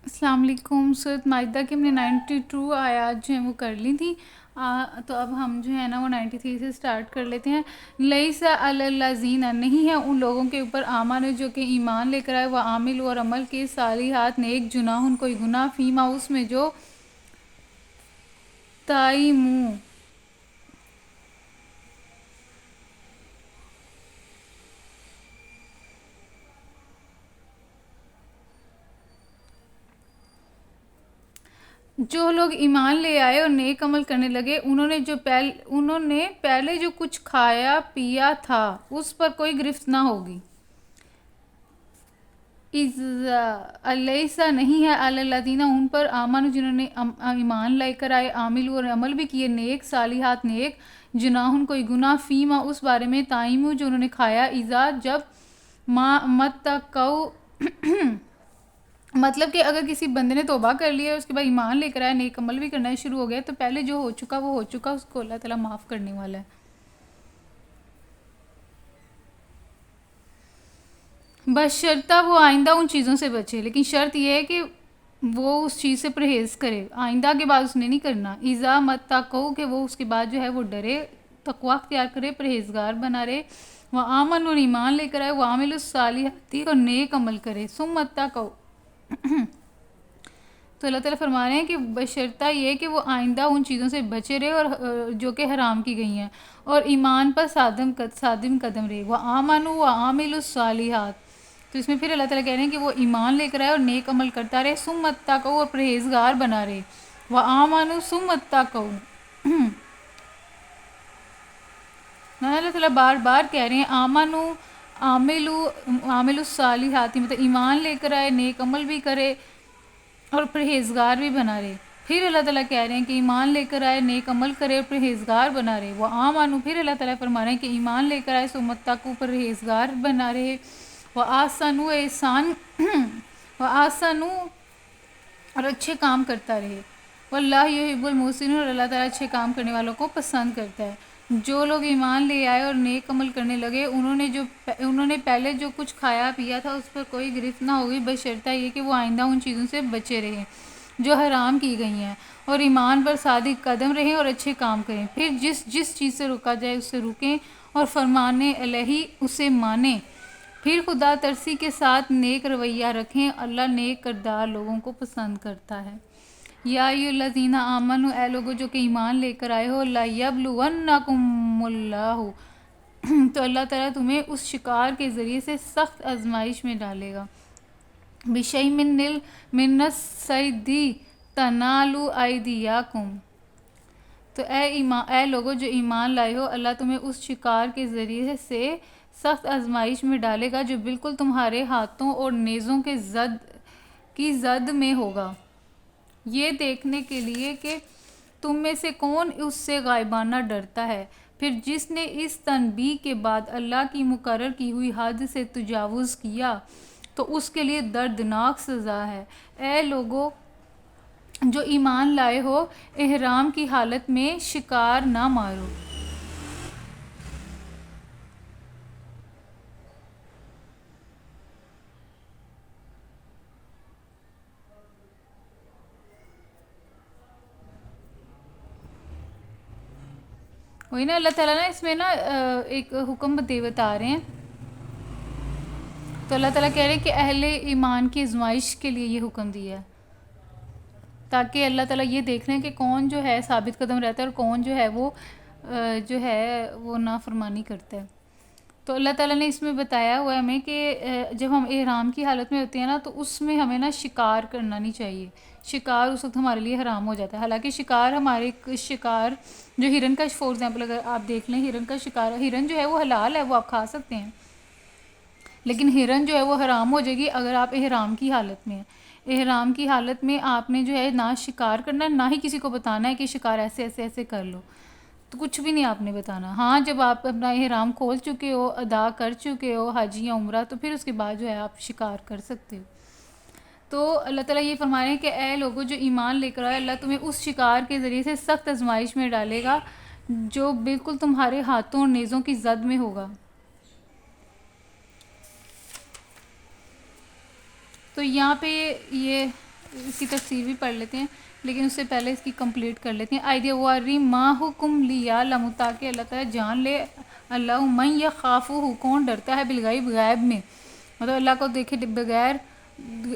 السلام علیکم. سورۃ مائدہ کی ہم نے 92 آیات جو ہیں وہ کر لی تھیں. تو اب ہم جو ہے نا وہ 93 سے سٹارٹ کر لیتے ہیں. لیس علی الذین، نہیں ہے ان لوگوں کے اوپر، آمنوا جو کہ ایمان لے کر آئے، وہ عامل اور عمل کے صالحات نیک، جناح کوئی گناہ، فیما اس میں جو تائمو جو لوگ ایمان لے آئے اور نیک عمل کرنے لگے، انہوں نے پہلے جو کچھ کھایا پیا تھا اس پر کوئی گرفت نہ ہوگی. لیسا نہیں ہے علی الذین ان پر، آمنوا جنہوں نے ایمان لے کر آئے، عاملوا اور عمل بھی کیے نیک، صالحات نیک، جناح کوئی گناہ، فیما اس بارے میں، طعموا جو انہوں نے کھایا، اذا جب، متقوا مطلب کہ اگر کسی بندے نے توبہ کر لیا اور اس کے بعد ایمان لے کر آیا، نیک عمل بھی کرنا شروع ہو گیا، تو پہلے جو ہو چکا وہ ہو چکا، اس کو اللہ تعالیٰ معاف کرنے والا ہے. بس شرطہ وہ آئندہ ان چیزوں سے بچے، لیکن شرط یہ ہے کہ وہ اس چیز سے پرہیز کرے، آئندہ کے بعد اس نے نہیں کرنا. اذا متقوا کہ وہ اس کے بعد جو ہے وہ ڈرے، تقوی اختیار کرے، پرہیزگار بنا رہے، وآمنوا اور ایمان لے کر آئے، وعملوا الصالحات اور نیک عمل کرے، ثم اتقوا. تو اللہ تعالیٰ فرما رہے ہیں کہ بشرطہ یہ کہ وہ آئندہ ان چیزوں سے بچے رہے اور جو کہ حرام کی گئی ہیں، اور ایمان پر صادم قدم رہے. وآمنوا وعملوا الصالحات. تو اس میں پھر اللہ تعالیٰ کہہ رہے ہیں کہ وہ ایمان لے کر آئے اور نیک عمل کرتا رہے، ثم اتقوا اور پرہیزگار بنا رہے، وآمنوا ثم اتقوا. اللہ تعالیٰ بار بار کہہ رہے ہیں آمنوا، عاملوا الصالحات، مطلب ایمان لے کر آئے، نیک عمل بھی کرے اور پرہیزگار بھی بنا رہے. پھر اللہ تعالیٰ کہہ رہے ہیں کہ ایمان لے کر آئے، نیک عمل کرے اور پرہیزگار بنا رہے. وہ آمنوا، پھر اللہ تعالیٰ فرما رہے ہیں کہ ایمان لے کر آئے، ثم اتقوا پرہیزگار بنا رہے، وآحسنوا احسان وآحسنوا اور اچھے کام کرتا رہے. واللہ یحب المحسنین، اور اللہ تعالیٰ اچھے کام کرنے والوں کو پسند کرتا ہے. جو لوگ ایمان لے آئے اور نیک عمل کرنے لگے، انہوں نے پہلے جو کچھ کھایا پیا تھا اس پر کوئی گرفت نہ ہوگی، بشرطہ یہ کہ وہ آئندہ ان چیزوں سے بچے رہیں جو حرام کی گئی ہیں، اور ایمان پر صادق قدم رہیں اور اچھے کام کریں. پھر جس چیز سے روکا جائے اس سے رکیں، اور فرمان الہی اسے مانیں. پھر خدا ترسی کے ساتھ نیک رویہ رکھیں، اللہ نیک کردار لوگوں کو پسند کرتا ہے. یا ایھا الذین آمنوا، اے لوگو جو کہ ایمان لے کر آئے ہو، لَیَبْلُوَنَّکُمُ اللّٰہ، تو اللہ تعالیٰ تمہیں اس شکار کے ذریعے سے سخت آزمائش میں ڈالے گا. بِشَیْءٍ مِّنَ الصَّیْدِ تَنَالُوا أَیْدِیَکُمْ. تو اے لوگو جو ایمان لائے ہو، اللہ تمہیں اس شکار کے ذریعے سے سخت آزمائش میں ڈالے گا جو بالکل تمہارے ہاتھوں اور نیزوں کی زد میں ہوگا، یہ دیکھنے کے لیے کہ تم میں سے کون اس سے غائبانہ ڈرتا ہے. پھر جس نے اس تنبیہ کے بعد اللہ کی مقرر کی ہوئی حد سے تجاوز کیا تو اس کے لیے دردناک سزا ہے. اے لوگو جو ایمان لائے ہو، احرام کی حالت میں شکار نہ مارو. وہی نا اللہ تعالیٰ نا اس میں نا ایک حکم بتا رہے ہیں. تو اللہ تعالیٰ کہہ رہے ہیں کہ اہل ایمان کی آزمائش کے لیے یہ حکم دیا ہے، تاکہ اللہ تعالیٰ یہ دیکھ لیں کہ کون جو ہے ثابت قدم رہتا ہے اور کون جو ہے وہ نافرمانی کرتا ہے. تو اللہ تعالیٰ نے اس میں بتایا ہوا ہے ہمیں کہ جب ہم احرام کی حالت میں ہوتے ہیں نا، تو اس میں ہمیں نا شکار کرنا نہیں چاہیے. شکار اس وقت ہمارے لیے حرام ہو جاتا ہے. حالانکہ شکار جو ہرن کا، فور ایگزامپل اگر آپ دیکھ لیں، ہرن جو ہے وہ حلال ہے، وہ آپ کھا سکتے ہیں، لیکن ہرن جو ہے وہ حرام ہو جائے گی اگر آپ احرام کی حالت میں ہیں. احرام کی حالت میں آپ نے جو ہے نہ شکار کرنا، نہ ہی کسی کو بتانا ہے کہ شکار ایسے ایسے ایسے کر لو، تو کچھ بھی نہیں آپ نے بتانا. ہاں جب آپ اپنا احرام کھول چکے ہو، ادا کر چکے ہو حج یا عمرہ، تو پھر اس کے بعد جو ہے آپ شکار کر سکتے ہو. تو اللہ تعالیٰ یہ فرما رہے ہیں کہ اے لوگو جو ایمان لے کر آئے، اللہ تمہیں اس شکار کے ذریعے سے سخت آزمائش میں ڈالے گا جو بالکل تمہارے ہاتھوں اور نیزوں کی زد میں ہوگا. تو یہاں پہ یہ اس کی تفسیر بھی پڑھ لیتے ہیں، لیکن اس سے پہلے اس کی کمپلیٹ کر لیتے ہیں آئیڈیا واری ما حکم لیا لم، تاکہ اللہ تعالیٰ جان لے اللہ من یخافہ، کون ڈرتا ہے بالغیب، غیب میں، مطلب اللہ کو دیکھے بغیر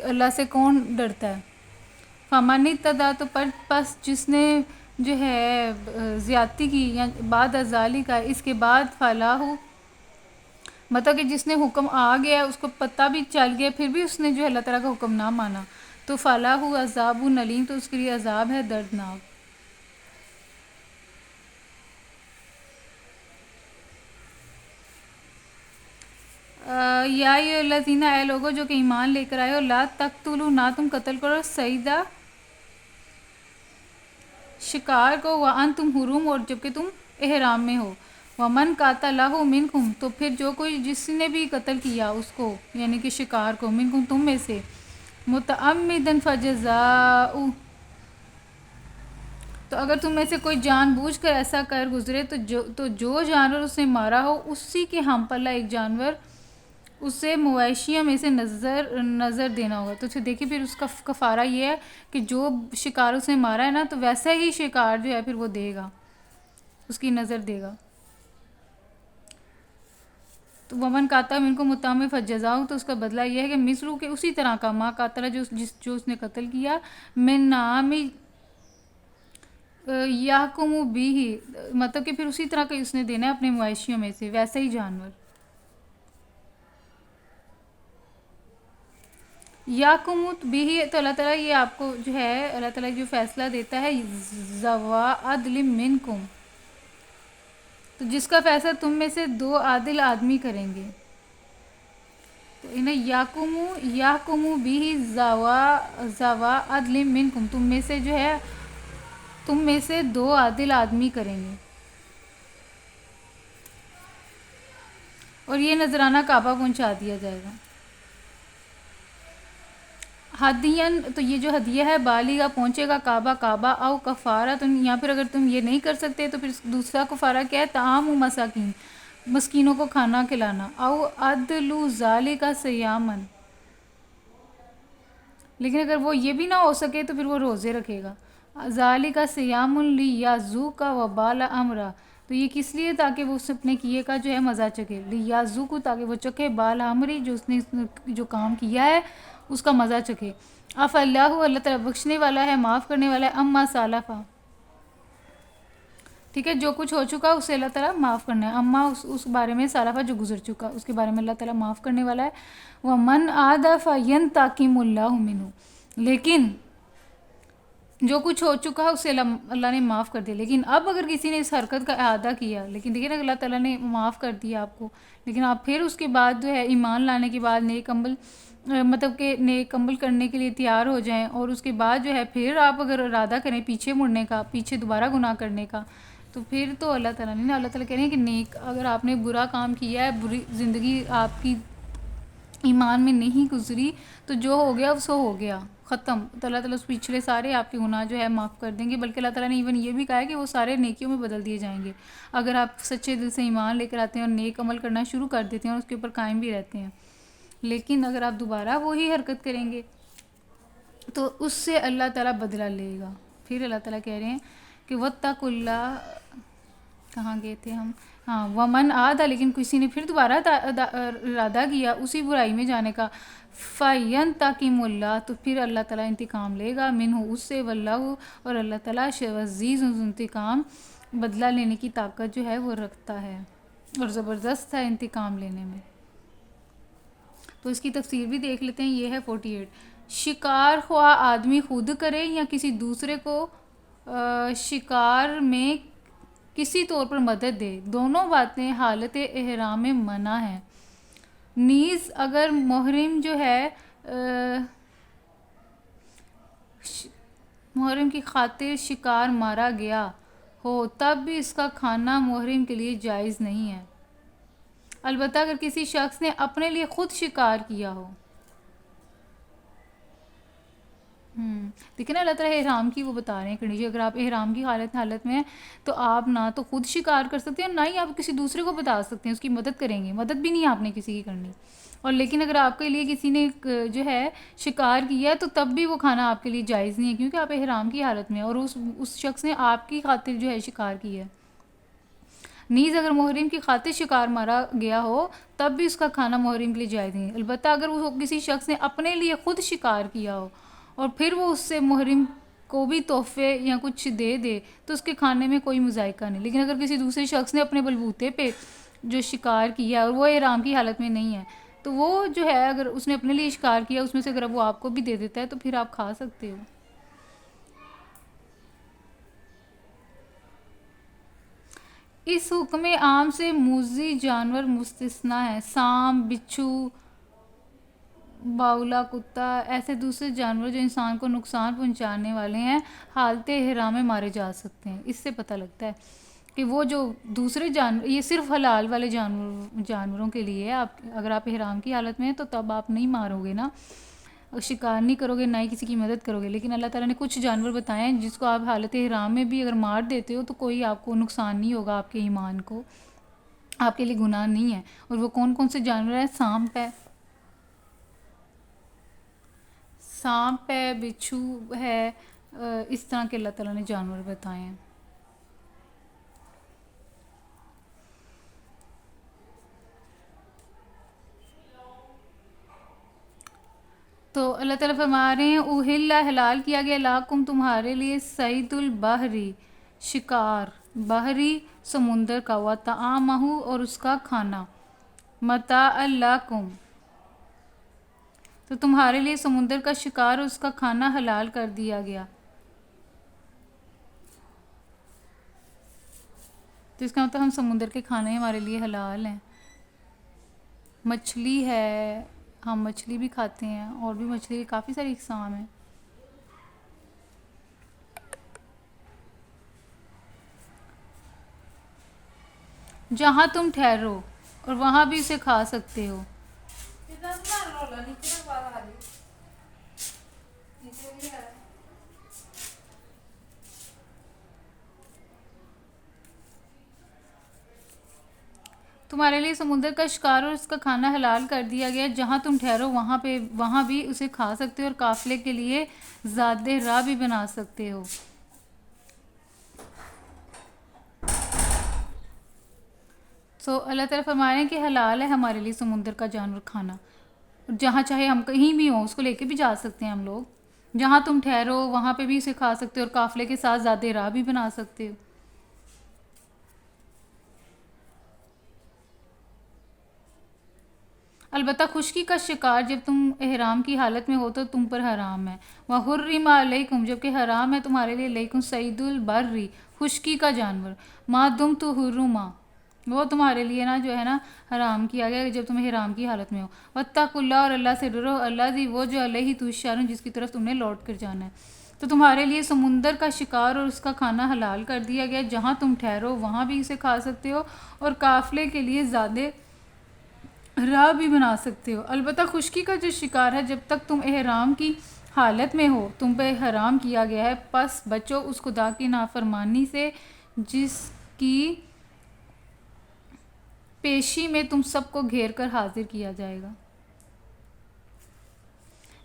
اللہ سے کون ڈرتا ہے. فمن ابتدا، تو پس جس نے جو ہے زیادتی کی یا بعد ازالی کا اس کے بعد فلاح، مطلب کہ جس نے حکم آ گیا اس کو پتہ بھی چل گیا پھر بھی اس نے جو ہے اللہ تعالیٰ کا حکم نہ مانا، تو فلاح عذاب نلیم، تو اس کے لیے عذاب ہے دردناک. یا الذین، اے لوگوں جو کہ ایمان لے کر آئے ہو، لا تقتلوا، نہ تم قتل کرو سیدہ شکار کو، وانتم حرم، اور جبکہ تم احرام میں ہو، ومن قاتلہ منکم، تو پھر جو کوئی جس نے بھی قتل کیا اس کو یعنی کہ شکار کو، منکم تم میں سے، متعمدا فجزاء، تو اگر تم میں سے کوئی جان بوجھ کر ایسا کر گزرے تو جو جانور اس نے مارا ہو اسی کے ہم پلہ ایک جانور اسے مویشیوں میں سے نظر دینا ہوگا. تو دیکھیے پھر اس کا کفارہ یہ ہے کہ جو شکار اس نے مارا ہے نا تو ویسا ہی شکار جو ہے پھر وہ دے گا، اس کی نظر دے گا. تو ومن قاتل من کو متعمد فجزاؤ، تو اس کا بدلہ یہ ہے کہ مثلو کے اسی طرح کا ما قاتل جو اس نے قتل کیا، من نعام یحکم بھی، مطلب کہ پھر اسی طرح کا اس نے دینا ہے اپنے مویشیوں میں سے ویسا ہی جانور. یحکم بھی، تو اللہ تعالیٰ یہ آپ کو جو ہے اللہ تعالیٰ جو فیصلہ دیتا ہے ذوا عدل منکم، تو جس کا فیصلہ تم میں سے دو عادل آدمی کریں گے. تو انہیں یحکم بھی ذوا عدل منکم، تم میں سے جو ہے تم میں سے دو عادل آدمی کریں گے. اور یہ نذرانہ کعبہ پہنچا دیا جائے گا. ہدین، تو یہ جو ہدیہ ہے بالغ پہنچے گا کعبہ، او کفارہ، تو یا پھر اگر تم یہ نہیں کر سکتے تو پھر دوسرا کفارہ کیا ہے، طعام و مساکین، مسکینوں کو کھانا کھلانا، او عدل ذالک صیامن، لیکن اگر وہ یہ بھی نہ ہو سکے تو پھر وہ روزے رکھے گا. ذالک صیام لیذوق وبال امرہ، تو یہ کس لیے تاکہ وہ اس اپنے کیے کا جو ہے مزہ چکے، لیذوق، تاکہ وہ چکے بال امری، جو اس نے جو کام کیا ہے اس کا مزہ چکے. اف اللہ، اللہ تعالیٰ بخشنے والا ہے، معاف کرنے والا ہے، اما سالفا، ٹھیک ہے، جو کچھ ہو چکا اسے اللہ تعالیٰ معاف کرنا ہے، اما اس بارے میں، سالفا جو گزر چکا اس کے بارے میں اللہ تعالیٰ معاف کرنے والا ہے. ومن عاد فینتقم اللہ منہ، لیکن جو کچھ ہو چکا ہے اسے اللہ نے معاف کر دیا. لیکن اب اگر کسی نے اس حرکت کا اعادہ کیا، لیکن دیکھیں نا اللہ تعالیٰ نے معاف کر دیا آپ کو، لیکن آپ پھر اس کے بعد جو ہے ایمان لانے کے بعد نیک عمل مطلب کہ نیک عمل کرنے کے لیے تیار ہو جائیں، اور اس کے بعد جو ہے پھر آپ اگر ارادہ کریں پیچھے مڑنے کا، پیچھے دوبارہ گناہ کرنے کا، تو پھر تو اللہ تعالیٰ نے، اللہ تعالیٰ کہہ رہے ہیں کہ نیک، اگر آپ نے برا کام کیا ہے، بری زندگی آپ کی ایمان میں نہیں گزری، تو جو ہو گیا سو ہو گیا، ختم. تو اللہ تعالیٰ اس پچھلے سارے آپ کے گناہ جو ہے معاف کر دیں گے، بلکہ اللہ تعالیٰ نے ایون یہ بھی کہا ہے کہ وہ سارے نیکیوں میں بدل دیے جائیں گے اگر آپ سچے دل سے ایمان لے کر آتے ہیں اور نیک عمل کرنا شروع کر دیتے ہیں اور اس کے اوپر قائم بھی رہتے ہیں. لیکن اگر آپ دوبارہ وہی حرکت کریں گے تو اس سے اللہ تعالیٰ بدلہ لے گا. پھر اللہ تعالیٰ کہہ رہے ہیں کہ واتقوا اللہ، کہاں گئے تھے ہم، ہاں، ومن عاد، لیکن کسی نے پھر دوبارہ ارادہ کیا اسی برائی میں جانے کا، فینتقم اللہ، تو پھر اللہ تعالیٰ انتقام لے گا، منہ اس سے، واللہ، اور اللہ تعالیٰ عزیز انتقام، بدلہ لینے کی طاقت جو ہے وہ رکھتا ہے اور زبردست ہے انتقام لینے میں. تو اس کی تفسیر بھی دیکھ لیتے ہیں، یہ ہے 48. شکار خواہ آدمی خود کرے یا کسی دوسرے کو شکار میں کسی طور پر مدد دے، دونوں باتیں حالت احرام میں منع ہیں. نیز اگر محرم جو ہے محرم کی خاطر شکار مارا گیا ہو تب بھی اس کا کھانا محرم کے لیے جائز نہیں ہے، البتہ اگر کسی شخص نے اپنے لیے خود شکار کیا ہو. دیکھیں نا اللہ تعالیٰ احرام کی وہ بتا رہے ہیں کنڈیشن. اگر آپ احرام کی حالت میں ہیں تو آپ نہ تو خود شکار کر سکتے ہیں، نہ ہی آپ کسی دوسرے کو بتا سکتے ہیں، اس کی مدد کریں گے. مدد بھی نہیں آپ نے کسی کی کرنی. اور لیکن اگر آپ کے لیے کسی نے جو ہے شکار کیا تو تب بھی وہ کھانا آپ کے لیے جائز نہیں ہے، کیونکہ آپ احرام کی حالت میں اور اس شخص نے آپ کی خاطر جو ہے شکار کیا ہے. نیز اگر محرم کی خاطر شکار مارا گیا ہو تب بھی اس کا کھانا محرم کے لیے جائز نہیں. البتہ اگر وہ کسی شخص نے اپنے لیے خود شکار کیا ہو اور پھر وہ اس سے محرم کو بھی تحفے یا کچھ دے دے تو اس کے کھانے میں کوئی مذائقہ نہیں. لیکن اگر کسی دوسرے شخص نے اپنے بلبوتے پہ جو شکار کیا اور وہ احرام کی حالت میں نہیں ہے تو وہ جو ہے اگر اس نے اپنے لیے شکار کیا اس میں سے اگر وہ آپ کو بھی دے دیتا ہے تو پھر آپ کھا سکتے ہو. اس حکم عام سے موذی جانور مستثنیٰ ہیں. سانپ، بچھو، باولا کتا، ایسے دوسرے جانور جو انسان کو نقصان پہنچانے والے ہیں حالت احرام میں مارے جا سکتے ہیں. اس سے پتہ لگتا ہے کہ وہ جو دوسرے جانور، یہ صرف حلال والے جانوروں کے لیے ہے. آپ اگر آپ احرام کی حالت میں ہیں تو تب آپ نہیں مارو گے نا، شکار نہیں کرو گے، نہ ہی کسی کی مدد کرو گے. لیکن اللہ تعالیٰ نے کچھ جانور بتائے ہیں جس کو آپ حالت احرام میں بھی اگر مار دیتے ہو تو کوئی آپ کو نقصان نہیں ہوگا، آپ کے ایمان کو، آپ کے لیے گناہ نہیں ہے. اور وہ کون کون سے جانور ہیں؟ سانپ ہے، بچھو ہے، اس طرح کے اللہ تعالیٰ نے جانور بتائے ہیں. تو اللہ تعالیٰ فرما رہے ہیں اوہل حلال کیا گیا لاکم تمہارے لیے صید البحری، شکار بحری سمندر کا، و طعامہ اور اس کا کھانا، متاع لکم تو تمہارے لیے سمندر کا شکار اور اس کا کھانا حلال کر دیا گیا. تو اس کا مطلب ہم سمندر کے کھانے ہمارے لیے حلال ہیں. مچھلی ہے، ہم مچھلی بھی کھاتے ہیں، اور بھی مچھلی کی کافی ساری اقسام ہیں. جہاں تم ٹھہرو اور وہاں بھی اسے کھا سکتے ہو. تمہارے لیے سمندر کا شکار اور اس کا کھانا حلال کر دیا گیا. جہاں تم ٹھہرو وہاں بھی اسے کھا سکتے ہو اور قافلے کے لیے زاد راہ بھی بنا سکتے ہو. تو اللہ تعالیٰ فرما رہے ہیں کہ حلال ہے ہمارے لیے سمندر کا جانور کھانا. جہاں چاہے ہم کہیں بھی ہوں اس کو لے کے بھی جا سکتے ہیں ہم لوگ. جہاں تم ٹھہرو وہاں پہ بھی اسے کھا سکتے ہو اور قافلے کے ساتھ زاد راہ بھی بنا سکتے ہو. البتہ خشکی کا شکار جب تم احرام کی حالت میں ہو تو تم پر حرام ہے. وحرم علیکم جبکہ حرام ہے تمہارے لیے علیکم صید البری خشکی کا جانور، ما دم تو حرما وہ تمہارے لیے نا جو ہے نا حرام کیا گیا جب تم احرام کی حالت میں ہو. واتقوا اللہ اور اللہ سے ڈرو، اللہ دی وہ جو علیہ تحشرون جس کی طرف تم نے لوٹ کر جانا ہے. تو تمہارے لیے سمندر کا شکار اور اس کا کھانا حلال کر دیا گیا. جہاں تم ٹھہرو وہاں بھی اسے کھا سکتے ہو اور قافلے کے لیے زیادہ راہ بھی بنا سکتے ہو. البتہ خشکی کا جو شکار ہے جب تک تم احرام کی حالت میں ہو تم پہ حرام کیا گیا ہے، پس بچو اس خدا کی نافرمانی سے جس کی پیشی میں تم سب کو گھیر کر حاضر کیا جائے گا.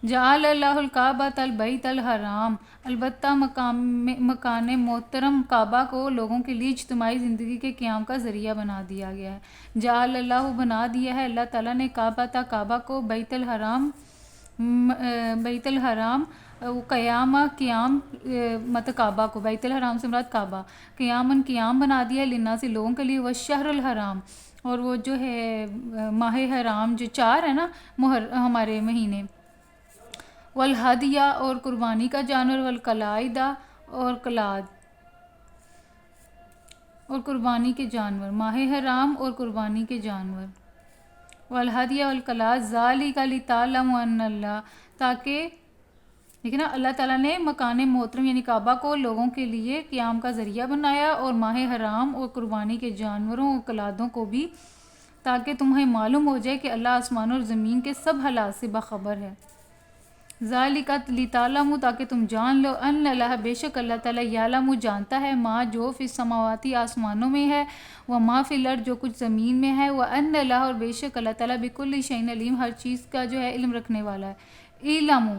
جعل اللہ الکعبۃ البیت الحرام البتہ مکان محترم کعبہ کو لوگوں کے لیے اجتماعی زندگی کے قیام کا ذریعہ بنا دیا گیا ہے. جعل اللہ بنا دیا ہے اللہ تعالیٰ نے کعبہ کو بیت الحرام قیام مت کعبہ کو بیت الحرام سے مراد کعبہ قیام بنا دیا ہے للناس سے لوگوں کے لیے. والشہر الحرام اور وہ جو ہے ماہ حرام جو 4 ہے نا ہمارے مہینے، والہدیہ اور قربانی کا جانور، والقلائدہ اور قلاد اور قربانی کے جانور، ماہ حرام اور قربانی کے جانور، والہدیہ والقلاد ذالک لتعلموا ان اللہ تاکہ لیکن اللہ تعالیٰ نے مکان محترم یعنی کعبہ کو لوگوں کے لیے قیام کا ذریعہ بنایا اور ماہ حرام اور قربانی کے جانوروں اور قلادوں کو بھی، تاکہ تمہیں معلوم ہو جائے کہ اللہ آسمان اور زمین کے سب حالات سے باخبر ہے. ذالک لتعلموا تاکہ تم جان لو ان اللہ بے شک اللہ تعالیٰ یعلم جانتا ہے ما جو فی السماواتی آسمانوں میں ہے و ما فی الارض جو کچھ زمین میں ہے و ان اللہ اور بے شک اللہ تعالیٰ بکل شیء علیم ہر چیز کا جو ہے علم رکھنے والا ہے۔ علموا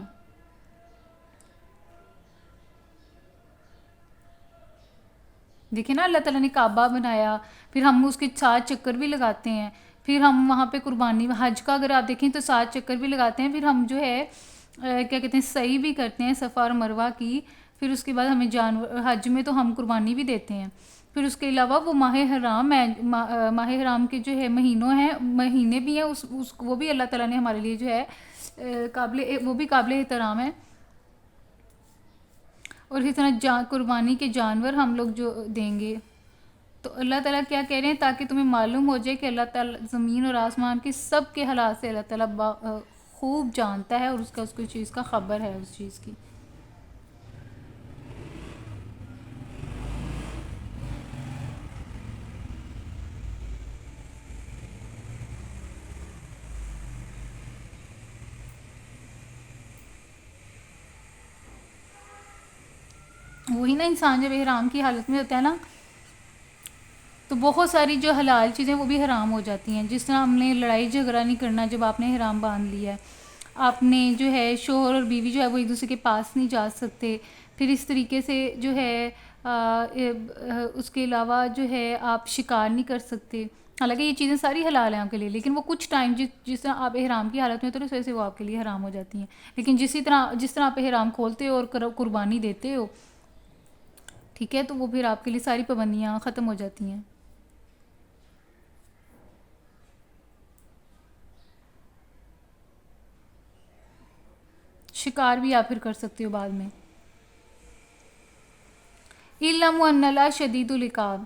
دیکھیں نا اللہ تعالیٰ نے کعبہ بنایا، پھر ہم اس کے 7 چکر بھی لگاتے ہیں، پھر ہم وہاں پہ قربانی حج کا اگر آپ دیکھیں تو 7 چکر بھی لگاتے ہیں، پھر ہم جو ہے کیا کہتے ہیں سعی بھی کرتے ہیں صفا اور مروہ کی، پھر اس کے بعد ہمیں جانور حج میں تو ہم قربانی بھی دیتے ہیں۔ پھر اس کے علاوہ وہ ماہ حرام ہے، ماہ حرام کے جو ہے مہینے بھی ہیں، وہ بھی اللہ تعالیٰ نے ہمارے لیے جو ہے وہ بھی قابل احترام ہے۔ اور اسی طرح قربانی کے جانور ہم لوگ جو دیں گے، تو اللہ تعالیٰ کیا کہہ رہے ہیں تاکہ تمہیں معلوم ہو جائے کہ اللہ تعالیٰ زمین اور آسمان کے سب کے حالات سے اللہ تعالیٰ خوب جانتا ہے اور اس کو چیز کا خبر ہے اس چیز کی۔ وہی نا انسان جب احرام کی حالت میں ہوتا ہے نا تو بہت ساری جو حلال چیزیں وہ بھی حرام ہو جاتی ہیں، جس طرح ہم نے لڑائی جھگڑا نہیں کرنا جب آپ نے احرام باندھ لیا ہے، آپ نے جو ہے شوہر اور بیوی جو ہے وہ ایک دوسرے کے پاس نہیں جا سکتے، پھر اس طریقے سے جو ہے اس کے علاوہ جو ہے آپ شکار نہیں کر سکتے، حالانکہ یہ چیزیں ساری حلال ہیں آپ کے لیے، لیکن وہ کچھ ٹائم جس طرح آپ احرام کی حالت میں ہوتے ہیں اس وجہ سے وہ آپ کے لیے حرام ہو جاتی ہیں، لیکن جس طرح آپ احرام کھولتے ہو اور قربانی دیتے ہو، ٹھیک ہے، تو وہ پھر آپ کے لیے ساری پابندیاں ختم ہو جاتی ہیں۔ شکار بھی آپ پھر کر سکتے ہو بعد میں۔ علم ان اللہ شدید العقاب،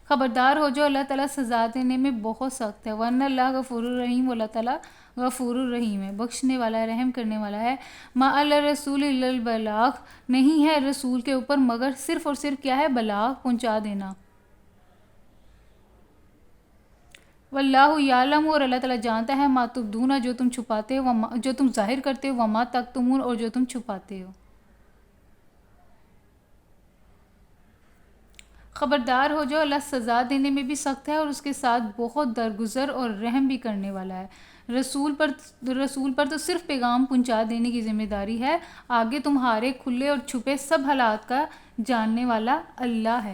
خبردار ہو جو اللہ تعالیٰ سزا دینے میں بہت سخت ہے، ورنہ اللہ غفور الرحیم، اللہ تعالیٰ غفور الرحیم ہے، بخشنے والا ہے، رحم کرنے والا ہے۔ ما علی الرسول الا البلاغ، نہیں ہے رسول کے اوپر مگر صرف اور صرف کیا ہے، بلاغ، پہنچا دینا۔ واللہ یعلم، اور اللہ تعالیٰ جانتا ہے، ما تبدون، جو تم چھپاتے ہو، جو تم ظاہر کرتے ہو، وما تکتمون، اور جو تم چھپاتے ہو۔ خبردار ہو جو اللہ سزا دینے میں بھی سخت ہے اور اس کے ساتھ بہت درگزر اور رحم بھی کرنے والا ہے۔ رسول پر تو صرف پیغام پہنچا دینے کی ذمہ داری ہے، آگے تمہارے کھلے اور چھپے سب حالات کا جاننے والا اللہ ہے۔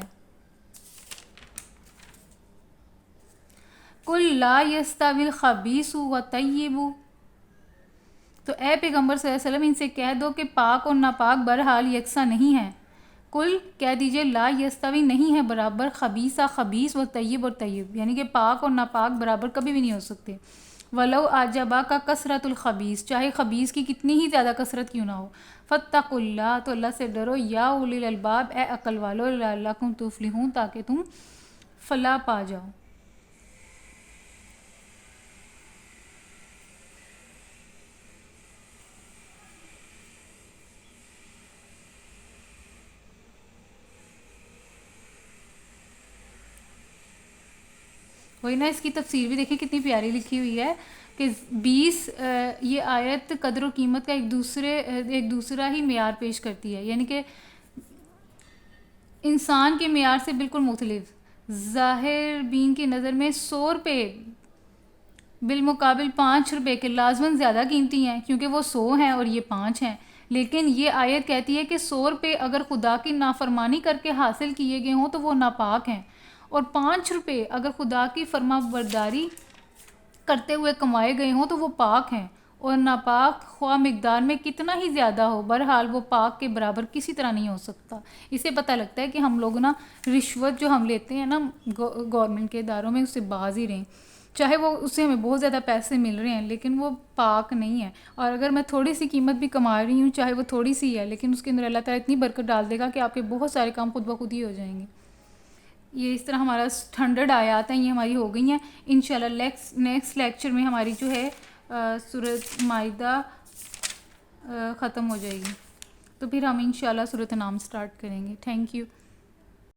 قل لا یستوی الخبیث والطیب، تو اے پیغمبر صلی اللہ علیہ وسلم ان سے کہہ دو کہ پاک اور ناپاک بہرحال یکساں نہیں ہیں۔ کل کہہ دیجئے لا یستوی نہیں ہے برابر، خبیثہ خبیث و طیب اور طیب، یعنی کہ پاک اور ناپاک برابر کبھی بھی نہیں ہو سکتے۔ ولو اعجبا کا کثرت الخبیث، چاہے خبیث کی کتنی ہی زیادہ کثرت کیوں نہ ہو۔ فاتقوا اللہ، تو اللہ سے ڈرو، یا اولی الالباب، اے عقل والو، لعلکم تفلحون، تاکہ تم فلاح پا جاؤ۔ وہی نا، اس کی تفسیر بھی دیکھیں کتنی پیاری لکھی ہوئی ہے کہ 20 یہ آیت قدر و قیمت کا ایک دوسرا ہی معیار پیش کرتی ہے، یعنی کہ انسان کے معیار سے بالکل مختلف۔ ظاہر بین کی نظر میں 100 روپے بالمقابل 5 روپے کے لازماً زیادہ قیمتی ہیں، کیونکہ وہ 100 ہیں اور یہ 5 ہیں، لیکن یہ آیت کہتی ہے کہ 100 روپے اگر خدا کی نافرمانی کر کے حاصل کیے گئے ہوں تو وہ ناپاک ہیں، اور 5 روپے اگر خدا کی فرما برداری کرتے ہوئے کمائے گئے ہوں تو وہ پاک ہیں، اور ناپاک خواہ مقدار میں کتنا ہی زیادہ ہو، بہرحال وہ پاک کے برابر کسی طرح نہیں ہو سکتا۔ اسے پتہ لگتا ہے کہ ہم لوگ نا رشوت جو ہم لیتے ہیں نا گورنمنٹ کے اداروں میں، اس سے باز ہی رہیں، چاہے وہ اس سے ہمیں بہت زیادہ پیسے مل رہے ہیں لیکن وہ پاک نہیں ہے، اور اگر میں تھوڑی سی قیمت بھی کما رہی ہوں، چاہے وہ تھوڑی سی ہے، لیکن اس کے اندر اللہ تعالیٰ اتنی برکت ڈال دے گا کہ آپ کے بہت سارے کام خود بخود ہی ہو جائیں گے۔ یہ اس طرح ہمارا 100 آیات ہیں، یہ ہماری ہو گئی ہیں۔ انشاءاللہ نیکسٹ لیکچر میں ہماری جو ہے سورۃ مائدہ ختم ہو جائے گی، تو پھر ہم انشاءاللہ سورۃ انعام سٹارٹ کریں گے۔ Thank you.